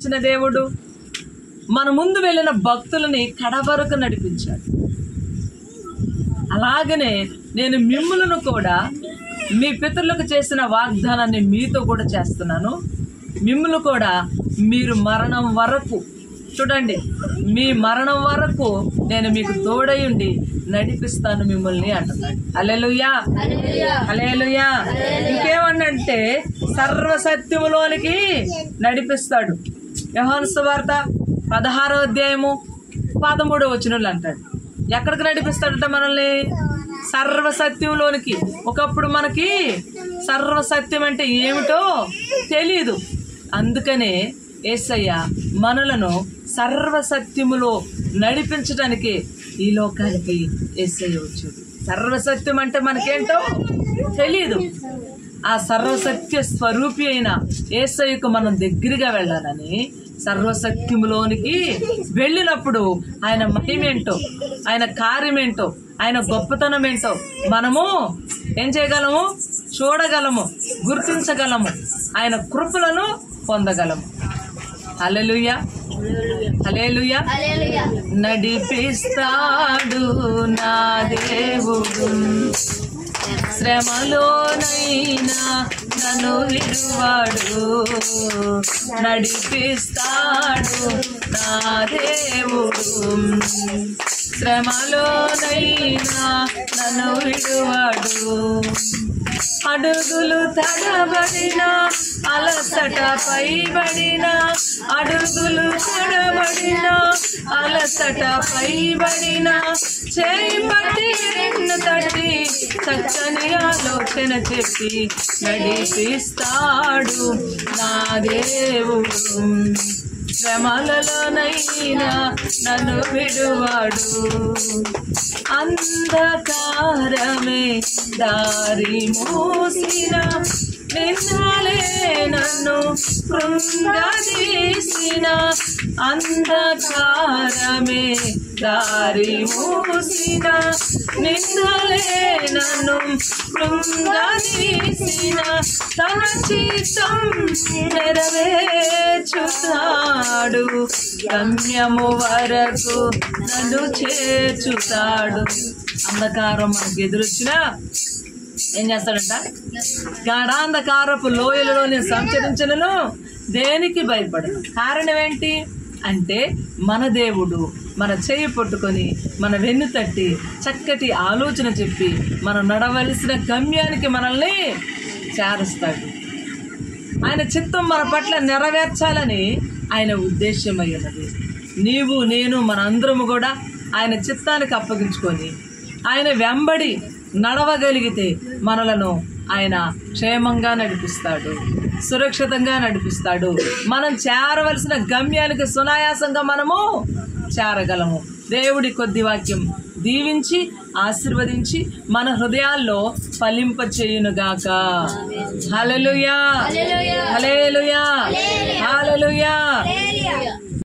ఇచ్చిన దేవుడు మన ముందు వెళ్ళిన భక్తులని కడవరకు నడిపించాడు. అలాగనే నేను మిమ్ములను కూడా మీ పితరులకు చేసిన వాగ్దానాన్ని మీతో కూడా చేస్తున్నాను. మిమ్ములు కూడా మీరు మరణం వరకు, చూడండి, మీ మరణం వరకు నేను మీకు తోడయుండి నడిపిస్తాను మిమ్మల్ని అంటున్నాడు. హల్లెలూయా, హల్లెలూయా. ఇంకేమన్నంటే సర్వసత్యములోనికి నడిపిస్తాడు. యోహాను సువార్త 16వ అధ్యాయము 13వ వచనంలో అంటాడు. ఎక్కడికి నడిపిస్తాడట మనల్ని? సర్వసత్యంలోనికి. ఒకప్పుడు మనకి సర్వసత్యం అంటే ఏమిటో తెలియదు. అందుకనే యేసయ్య మనలను సర్వసత్యములో నడిపించడానికి ఈ లోకానికి యేసయ్య వచ్చాడు. సర్వసత్యం అంటే మనకేంటో తెలియదు. ఆ సర్వసత్య స్వరూపి అయిన యేసయ్యకు మనం దగ్గరగా వెళ్ళాలని సర్వసత్యములోనికి వెళ్ళినప్పుడు ఆయన మహిమేంటో, ఆయన కార్యమేంటో, ఆయన గొప్పతనం ఏంటో మనము ఏం చేయగలము? చూడగలము, గుర్తించగలము, ఆయన కృపలను పొందగలము. హల్లెలూయా, హల్లెలూయా. నడిపిస్తాడు నా దేవుడు, శ్రమలోనైనా నన్ను విడువాడు. నడిపిస్తాడు నా దేవుడు, శ్రమలోనైనా నన్ను విడువాడు. అడుగులు తడబడినా, అలసట పైబడినా, అడుగులు తడబడినా, అలసట పైబడినా, చేయి పట్టి నిన్ను తట్టి చక్కని ఆలోచన చెప్పి నడిపిస్తాడు నా దేవుడు. శ్రమలలోనైనా నన్ను విడువాడు. అంధకారమే దారి మూసిన, నిన్నాలే నన్ను కృంగదీసిన. అంధకారమే దారి మూసిన, నిన్నాలే నన్ను కృంగదీసిన. తన చిత్తం నెరవేర్చుతాడు, గమ్యము వరకు నన్ను చేర్చుతాడు. అంధకారం మనకు ఎదురొచ్చినా ఏం చేస్తాడంట? గాఢాంధకారపు లోయలలో నేను సంచరించను, దేనికి భయపడను. కారణం ఏంటి అంటే మన దేవుడు మన చేయి పట్టుకొని మన వెన్ను తట్టి చక్కటి ఆలోచన చెప్పి మనం నడవలసిన గమ్యానికి మనల్ని చేరుస్తాడు. ఆయన చిత్తం మన పట్ల నెరవేర్చాలని ఆయన ఉద్దేశమై ఉన్నది. నీవు నేను మనందరము కూడా ఆయన చిత్తానికి అప్పగించుకొని ఆయన వెంబడి నడవగలిగితే మనలను ఆయన క్షేమంగా నడిపిస్తాడు, సురక్షితంగా నడిపిస్తాడు. మనం చేరవలసిన గమ్యానికి సునాయాసంగా మనము చేరగలము. దేవుడి కొద్ది వాక్యం దీవించి ఆశీర్వదించి మన హృదయాల్లో ఫలింప చేయునుగాక. హల్లెలూయా, హల్లెలూయా, హల్లెలూయా.